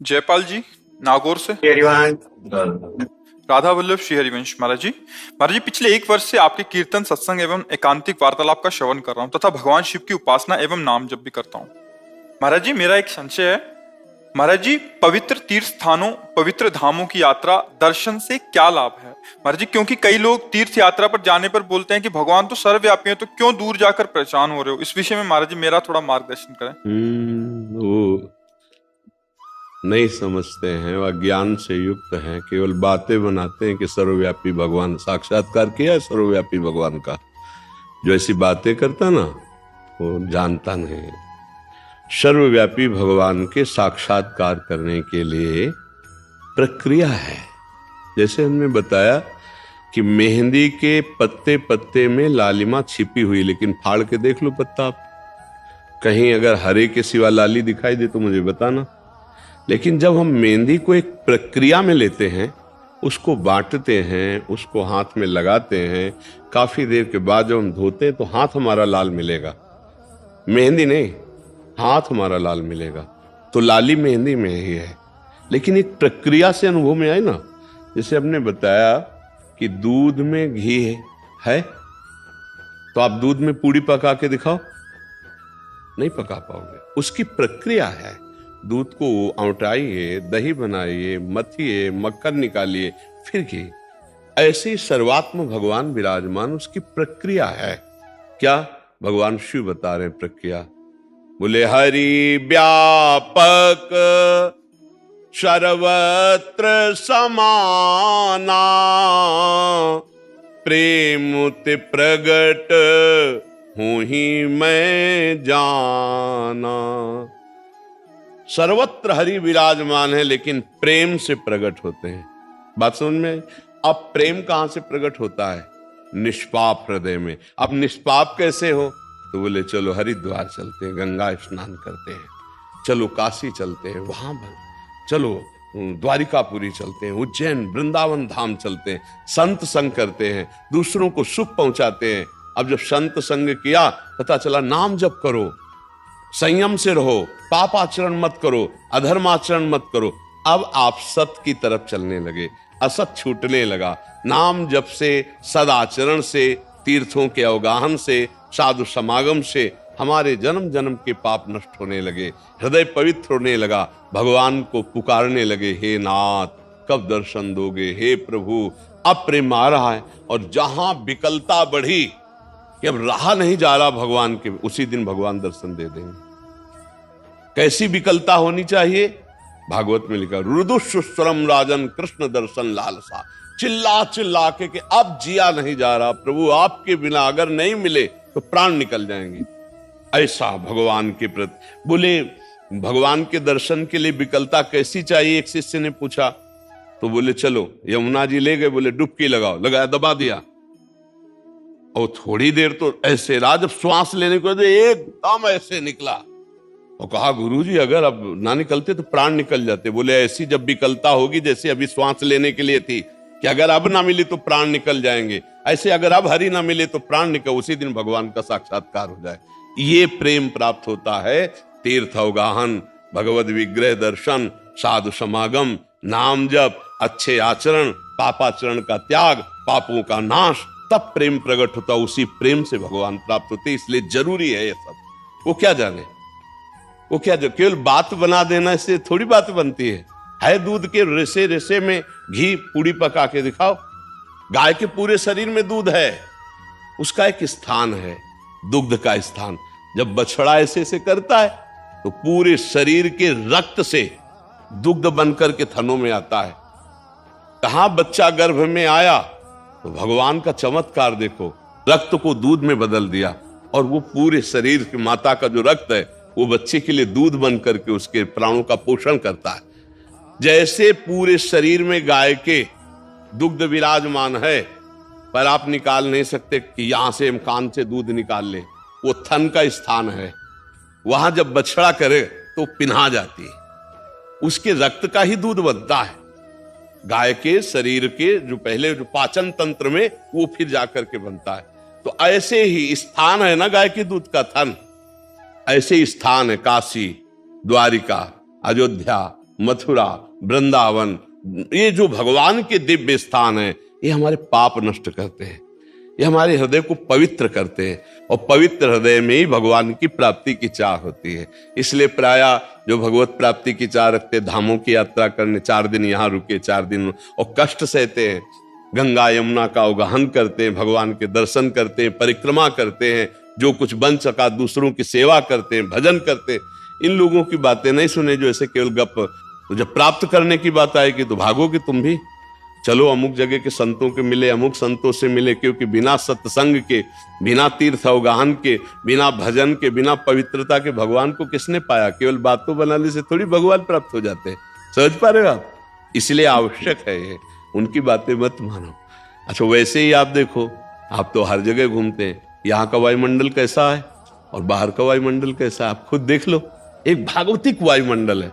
जयपाल जी, नागौर से। राधा वल्लभ श्री हरिवंश। महाराज जी पिछले 1 वर्ष से आपके कीर्तन, सत्संग एवं एकांतिक वार्तालाप का श्रवण कर रहा हूँ तथा भगवान शिव की उपासना एवं नाम जप भी करता हूँ। महाराज जी मेरा एक संशय है। महाराज जी, पवित्र तीर्थ स्थानों, पवित्र धामों की यात्रा दर्शन से क्या लाभ है? महाराज जी, क्योंकि कई लोग तीर्थ यात्रा पर जाने पर बोलते हैं कि भगवान तो सर्वव्यापी है, तो क्यों दूर जाकर परेशान हो रहे हो? इस विषय में महाराज जी मेरा थोड़ा मार्गदर्शन करें। वो नहीं समझते हैं, वह ज्ञान से युक्त हैं, केवल बातें बनाते हैं कि सर्वव्यापी भगवान। साक्षात्कार किया है सर्वव्यापी भगवान का? जो ऐसी बातें करता ना वो जानता नहीं। सर्वव्यापी भगवान के साक्षात्कार करने के लिए प्रक्रिया है। जैसे हमने बताया कि मेहंदी के पत्ते पत्ते में लालिमा छिपी हुई, लेकिन फाड़ के देख लो पत्ता आप, कहीं अगर हरे के सिवा लाली दिखाई दे तो मुझे बताना। लेकिन जब हम मेहंदी को एक प्रक्रिया में लेते हैं, उसको बांटते हैं, उसको हाथ में लगाते हैं, काफी देर के बाद जब हम धोते हैं तो हाथ हमारा लाल मिलेगा, मेहंदी नहीं, हाथ हमारा लाल मिलेगा। तो लाली मेहंदी में ही है, लेकिन एक प्रक्रिया से अनुभव में आए ना। जैसे हमने बताया कि दूध में घी है, तो आप दूध में पूड़ी पका के दिखाओ, नहीं पका पाओगे। उसकी प्रक्रिया है। दूध को औटाइए, दही बनाइए, मथिए, मक्खन निकालिए, फिर घी। ऐसे ही सर्वात्म भगवान विराजमान, उसकी प्रक्रिया है। क्या भगवान शिव बता रहे हैं प्रक्रिया? बोले हरि व्यापक सर्वत्र समाना, प्रेमुति प्रगट हूं ही मैं जाना। सर्वत्र हरि विराजमान है, लेकिन प्रेम से प्रकट होते हैं। बात समझ में? अब प्रेम कहां से प्रकट होता है? निष्पाप हृदय में। अब निष्पाप कैसे हो? तो बोले चलो हरिद्वार चलते हैं, गंगा स्नान करते हैं, चलो काशी चलते हैं, वहां चलो द्वारिकापुरी चलते हैं, उज्जैन वृंदावन धाम चलते हैं, संत संग करते हैं, दूसरों को सुख पहुंचाते हैं। अब जब संत संग किया, पता चला नाम जप करो, संयम से रहो, पाप आचरण मत करो, अधर्म आचरण मत करो। अब आप सत की तरफ चलने लगे, असत छूटने लगा। नाम जप से, सदाचरण से, तीर्थों के अवगाहन से, साधु समागम से हमारे जन्म जन्म के पाप नष्ट होने लगे, हृदय पवित्र होने लगा, भगवान को पुकारने लगे, हे नाथ कब दर्शन दोगे, हे प्रभु। अब प्रेम आ रहा है, और जहां विकलता बढ़ी कि अब रहा नहीं जा रहा भगवान के, उसी दिन भगवान दर्शन दे देंगे। कैसी विकलता होनी चाहिए? भागवत में लिखा, रुदुस्वरम राजन कृष्ण दर्शन लालसा। चिल्ला चिल्ला के कि अब जिया नहीं जा रहा प्रभु, आपके बिना अगर नहीं मिले तो प्राण निकल जाएंगे। ऐसा भगवान के प्रति। बोले भगवान के दर्शन के लिए विकलता कैसी चाहिए? एक शिष्य ने पूछा, तो बोले चलो यमुना जी ले गए, बोले डुबकी लगाओ, लगाया, दबा दिया, और थोड़ी देर तो ऐसे रहा, जब श्वास लेने को एकदम ऐसे निकला, और कहा गुरुजी अगर अब ना निकलते तो प्राण निकल जाते। बोले ऐसी जब विकलता होगी जैसे अभी श्वास लेने के लिए थी कि अगर अब ना मिली तो प्राण निकल जाएंगे, ऐसे अगर अब हरि ना मिले तो प्राण निकल, उसी दिन भगवान का साक्षात्कार हो जाए। ये प्रेम प्राप्त होता है। तीर्थ अवगाहन, भगवद विग्रह दर्शन, साधु समागम, नाम जप, अच्छे आचरण, पापाचरण का त्याग, पापों का नाश, तब प्रेम प्रकट होता। उसी प्रेम से भगवान प्राप्त होते। इसलिए जरूरी है ये सब। वो क्या जाने, वो क्या जो केवल बात बना देना, इससे थोड़ी बात बनती है दूध के रेसे रेसे में घी पूड़ी पका के दिखाओ। गाय के पूरे शरीर में दूध है, उसका एक स्थान है, दुग्ध का स्थान। जब बछड़ा ऐसे ऐसे करता है तो पूरे शरीर के रक्त से दुग्ध बनकर के थनों में आता है। कहां बच्चा गर्भ में आया तो भगवान का चमत्कार देखो, रक्त को दूध में बदल दिया, और वो पूरे शरीर की माता का जो रक्त है वो बच्चे के लिए दूध बन करके उसके प्राणों का पोषण करता है। जैसे पूरे शरीर में गाय के दुग्ध विराजमान है, पर आप निकाल नहीं सकते कि यहां से हम कान से दूध निकाल ले, वो थन का स्थान है। वहां जब बछड़ा करे तो पिन्हा जाती है, उसके रक्त का ही दूध बनता है। गाय के शरीर के जो पहले जो पाचन तंत्र में, वो फिर जाकर के बनता है। तो ऐसे ही स्थान है ना गाय के दूध का थन, ऐसे ही स्थान है काशी, द्वारिका, अयोध्या, मथुरा, वृंदावन, ये जो भगवान के दिव्य स्थान है, ये हमारे पाप नष्ट करते हैं, ये हमारे हृदय को पवित्र करते हैं, और पवित्र हृदय में ही भगवान की प्राप्ति की चाह होती है। इसलिए प्रायः जो भगवत प्राप्ति की चाह रखते, धामों की यात्रा करने, 4 दिन यहाँ रुके, 4 दिन और कष्ट सहते हैं, गंगा यमुना का अवगाहन करते हैं, भगवान के दर्शन करते हैं, परिक्रमा करते हैं, जो कुछ बन सका दूसरों की सेवा करते हैं, भजन करते हैं। इन लोगों की बातें नहीं सुने जो ऐसे केवल गप। तो जब प्राप्त करने की बात आएगी तो भागोगे तुम भी। चलो अमुक जगह के संतों के मिले, अमुक संतों से मिले, क्योंकि बिना सत्संग के, बिना तीर्थ अवगाहन के, बिना भजन के, बिना पवित्रता के भगवान को किसने पाया? केवल बातों बनाने से थोड़ी भगवान प्राप्त हो जाते हैं। समझ पा रहे हो आप? इसलिए आवश्यक है ये, उनकी बातें मत मानो। अच्छा, वैसे ही आप देखो, आप तो हर जगह घूमते हैं, यहाँ का वायुमंडल कैसा है और बाहर का वायुमंडल कैसा है, आप खुद देख लो। एक भागवतिक वायुमंडल है,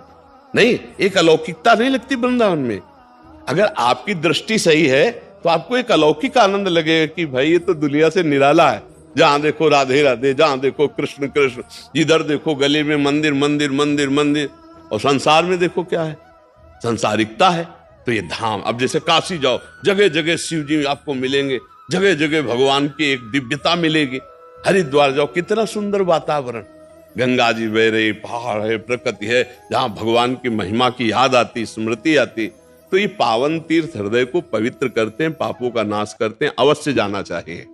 नहीं, एक अलौकिकता नहीं लगती वृंदावन में। अगर आपकी दृष्टि सही है तो आपको एक अलौकिक आनंद लगेगा कि भाई ये तो दुनिया से निराला है। जहां देखो राधे राधे, जहां देखो कृष्ण कृष्ण, जिधर देखो गली में मंदिर मंदिर मंदिर मंदिर, और संसार में देखो क्या है, संसारिकता है। तो ये धाम, अब जैसे काशी जाओ, जगह जगह शिव जी आपको मिलेंगे, जगह जगह भगवान की एक दिव्यता मिलेगी। हरिद्वार जाओ, कितना सुंदर वातावरण, गंगा जी बह रही, पहाड़ है, प्रकृति है, जहां भगवान की महिमा की याद आती, स्मृति आती। तो ये पावन तीर्थ हृदय को पवित्र करते हैं, पापों का नाश करते हैं। अवश्य जाना चाहिए,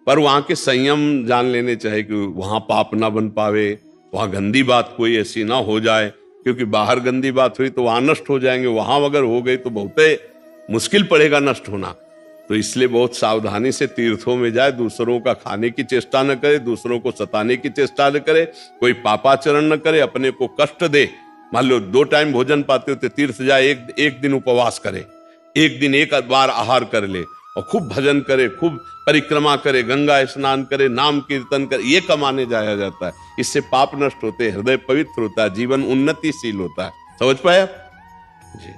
पर वहां के संयम जान लेने चाहिए कि वहां पाप ना बन पावे, वहां गंदी बात कोई ऐसी ना हो जाए, क्योंकि बाहर गंदी बात हुई तो वहां नष्ट हो जाएंगे, वहां अगर हो गई तो बहुत मुश्किल पड़ेगा नष्ट होना। तो इसलिए बहुत सावधानी से तीर्थों में जाए, दूसरों का खाने की चेष्टा न करे, दूसरों को सताने की चेष्टा न करे, कोई पापाचरण न करे, अपने को कष्ट दे। मान लो 2 टाइम भोजन पाते हो तो तीर्थ जाए, एक दिन उपवास करे, एक दिन एक बार आहार कर ले, और खूब भजन करे, खूब परिक्रमा करे, गंगा स्नान करे, नाम कीर्तन करे, ये कमाने जाया जाता है। इससे पाप नष्ट होते हैं, हृदय पवित्र होता है, जीवन उन्नतिशील होता है। समझ पाए आप? जी।